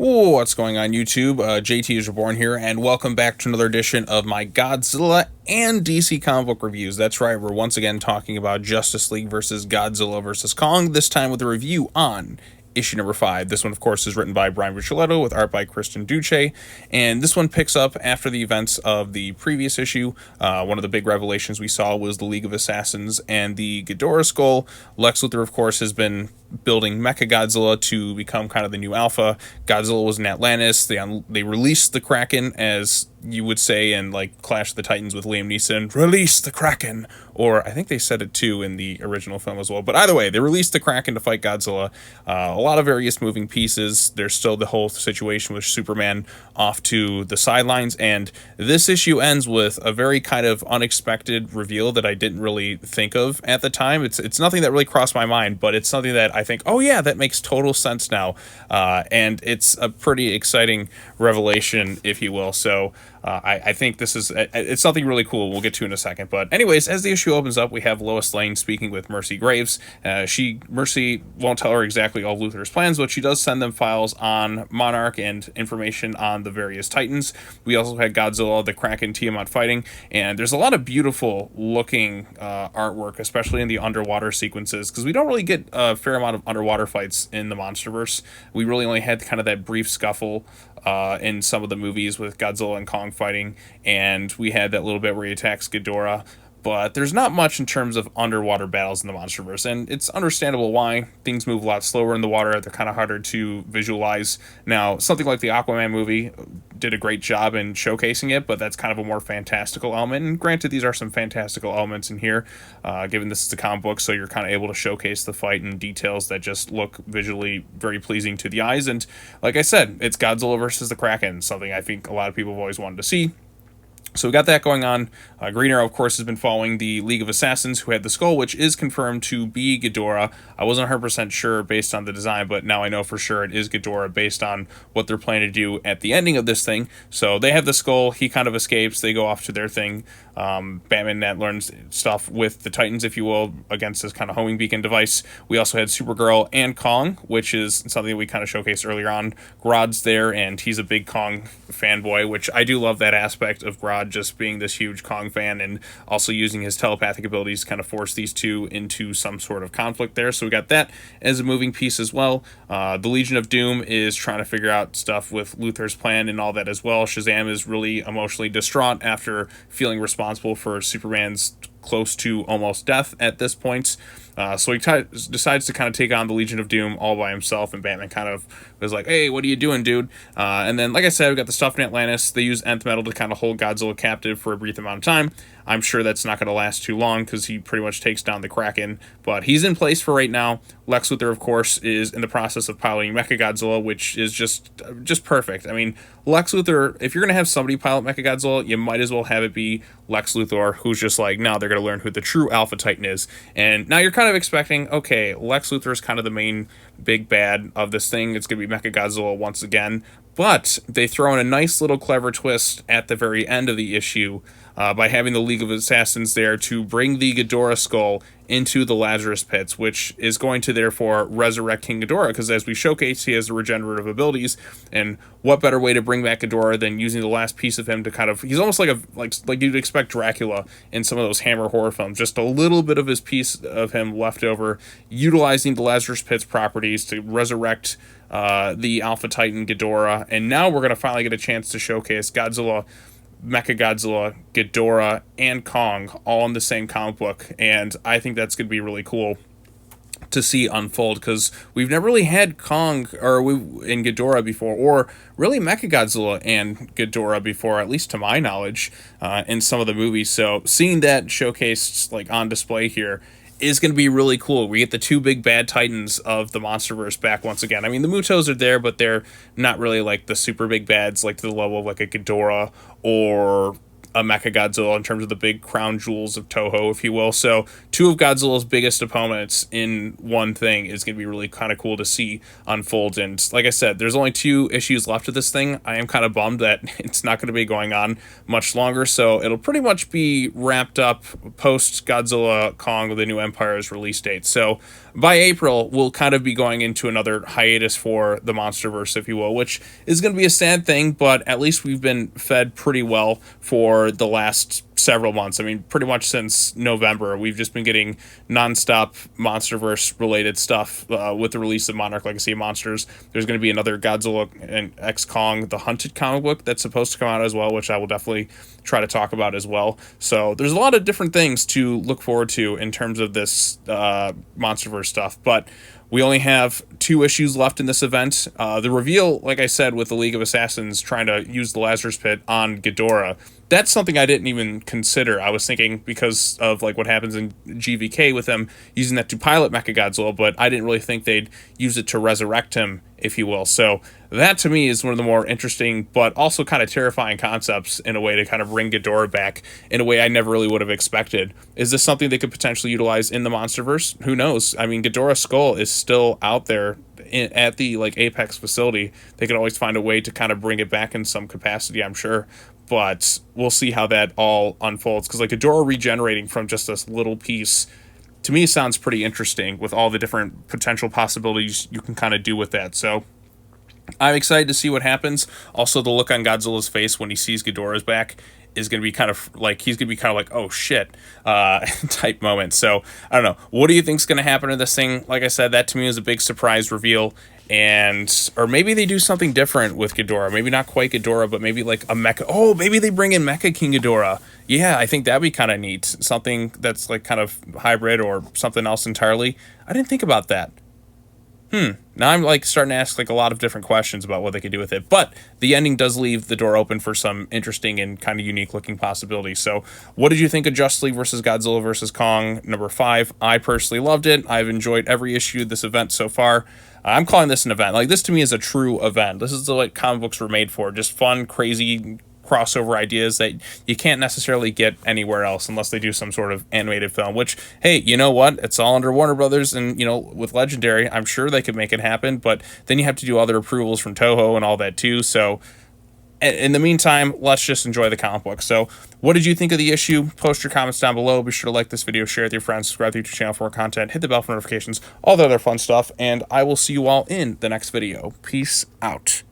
What's going on YouTube? JT is Reborn here, and welcome back to another edition of my Godzilla and DC comic book reviews. That's right, we're once again talking about Justice League versus Godzilla versus Kong, this time with a review on issue number 5. This one, of course, is written by Brian Buccellato with art by Christian Duce, and this one picks up after the events of the previous issue. One of the big revelations we saw was the League of Assassins and the Ghidorah skull. Lex Luthor, of course, has been building Mechagodzilla to become kind of the new alpha. Godzilla was in Atlantis. They released the Kraken, as you would say in like Clash of the Titans with Liam Neeson, release the Kraken, or I think they said it too in the original film as well. But either way, they released the Kraken to fight Godzilla. A lot of various moving pieces. There's still the whole situation with Superman off to the sidelines, and this issue ends with a very kind of unexpected reveal that I didn't really think of at the time. It's nothing that really crossed my mind, but it's something that I think, oh yeah, that makes total sense now, and it's a pretty exciting revelation, if you will. So I think it's something really cool we'll get to in a second. But anyways, as the issue opens up, we have Lois Lane speaking with Mercy Graves. Mercy won't tell her exactly all Luthor's plans, but she does send them files on Monarch and information on the various Titans. We also had Godzilla, the Kraken, Tiamat fighting, and there's a lot of beautiful looking artwork, especially in the underwater sequences, because we don't really get a fair amount of underwater fights in the Monsterverse. We really only had kind of that brief scuffle in some of the movies with Godzilla and Kong fighting, and we had that little bit where he attacks Ghidorah, but there's not much in terms of underwater battles in the Monsterverse, and it's understandable why. Things move a lot slower in the water. They're kind of harder to visualize. Now, something like the Aquaman movie did a great job in showcasing it, but that's kind of a more fantastical element, and granted, these are some fantastical elements in here, given this is a comic book, so you're kind of able to showcase the fight in details that just look visually very pleasing to the eyes. And like I said, it's Godzilla versus the Kraken, something I think a lot of people have always wanted to see. So we got that going on. Green Arrow, of course, has been following the League of Assassins, who had the skull, which is confirmed to be Ghidorah. I wasn't 100% sure based on the design, but now I know for sure it is Ghidorah based on what they're planning to do at the ending of this thing. So they have the skull. He kind of escapes. They go off to their thing. Batman that learns stuff with the Titans, if you will, against this kind of homing beacon device. We also had Supergirl and Kong, which is something we kind of showcased earlier on. Grodd's there, and he's a big Kong fanboy, which I do love that aspect of Grodd just being this huge Kong fan and also using his telepathic abilities to kind of force these two into some sort of conflict there. So we got that as a moving piece as well. The Legion of Doom is trying to figure out stuff with Luthor's plan and all that as well. Shazam is really emotionally distraught after feeling responsible for Superman's close to almost death at this point. So he decides to kind of take on the Legion of Doom all by himself, and Batman kind of was like, hey, what are you doing, dude? And then, like I said, we got the stuff in Atlantis. They use Nth Metal to kind of hold Godzilla captive for a brief amount of time. I'm sure that's not going to last too long because he pretty much takes down the Kraken, but he's in place for right now. Lex Luthor, of course, is in the process of piloting Mechagodzilla, which is just perfect. I mean, Lex Luthor, if you're going to have somebody pilot Mechagodzilla, you might as well have it be Lex Luthor, who's just like, now they're going to learn who the true Alpha Titan is. And now you're kind of expecting, okay, Lex Luthor is kind of the main big bad of this thing. It's going to be Mechagodzilla once again. But they throw in a nice little clever twist at the very end of the issue by having the League of Assassins there to bring the Ghidorah skull into the Lazarus Pits, which is going to therefore resurrect King Ghidorah, because as we showcase, he has the regenerative abilities, and what better way to bring back Ghidorah than using the last piece of him to kind of, he's almost like you'd expect Dracula in some of those Hammer horror films, just a little bit of his piece of him left over, utilizing the Lazarus Pits properties to resurrect the Alpha Titan Ghidorah. And now we're going to finally get a chance to showcase Godzilla, Mechagodzilla, Ghidorah, and Kong all in the same comic book, and I think that's going to be really cool to see unfold, because we've never really had Kong in Ghidorah before, or really Mechagodzilla and Ghidorah before, at least to my knowledge, in some of the movies. So seeing that showcased like on display here is going to be really cool. We get the two big bad titans of the Monsterverse back once again. I mean, the Mutos are there, but they're not really like the super big bads, like to the level of like a Ghidorah or a Mechagodzilla in terms of the big crown jewels of Toho, if you will. So two of Godzilla's biggest opponents in one thing is going to be really kind of cool to see unfold. And like I said, there's only 2 issues left of this thing. I am kind of bummed that it's not going to be going on much longer. So it'll pretty much be wrapped up post Godzilla Kong, the New Empire's release date. So by April, we'll kind of be going into another hiatus for the Monsterverse, if you will, which is going to be a sad thing, but at least we've been fed pretty well for the last several months. I mean, pretty much since November, we've just been getting nonstop Monsterverse related stuff with the release of Monarch Legacy of Monsters. There's going to be another Godzilla and X Kong The Hunted comic book that's supposed to come out as well, which I will definitely try to talk about as well. So there's a lot of different things to look forward to in terms of this Monsterverse stuff, but we only have 2 issues left in this event. The reveal, like I said, with the League of Assassins trying to use the Lazarus Pit on Ghidorah, that's something I didn't even consider. I was thinking because of like what happens in GVK with them using that to pilot Mechagodzilla, but I didn't really think they'd use it to resurrect him, if you will. So that to me is one of the more interesting, but also kind of terrifying concepts in a way to kind of bring Ghidorah back in a way I never really would have expected. Is this something they could potentially utilize in the Monsterverse? Who knows? I mean, Ghidorah's skull is still out there at the like Apex facility. They could always find a way to kind of bring it back in some capacity, I'm sure. But we'll see how that all unfolds, because like Ghidorah regenerating from just this little piece, to me, sounds pretty interesting with all the different potential possibilities you can kind of do with that. So I'm excited to see what happens. Also, the look on Godzilla's face when he sees Ghidorah's back is going to be kind of like, he's going to be kind of like, oh shit, type moment. So I don't know. What do you think's going to happen to this thing? Like I said, that to me is a big surprise reveal. And, or maybe they do something different with Ghidorah. Maybe not quite Ghidorah, but maybe like a Mecha. Oh, maybe they bring in Mecha King Ghidorah. Yeah, I think that'd be kind of neat. Something that's like kind of hybrid or something else entirely. I didn't think about that. Now I'm like starting to ask like a lot of different questions about what they could do with it. But the ending does leave the door open for some interesting and kind of unique looking possibilities. So what did you think of Justice League versus Godzilla versus Kong number 5? I personally loved it. I've enjoyed every issue of this event so far. I'm calling this an event. Like, this to me is a true event. This is what comic books were made for. Just fun, crazy crossover ideas that you can't necessarily get anywhere else unless they do some sort of animated film, which, hey, you know what? It's all under Warner Brothers, and, you know, with Legendary, I'm sure they could make it happen, but then you have to do other approvals from Toho and all that too. So in the meantime, let's just enjoy the comic book. So what did you think of the issue? Post your comments down below. Be sure to like this video, share it with your friends, subscribe to the YouTube channel for more content, hit the bell for notifications, all the other fun stuff, and I will see you all in the next video. Peace out.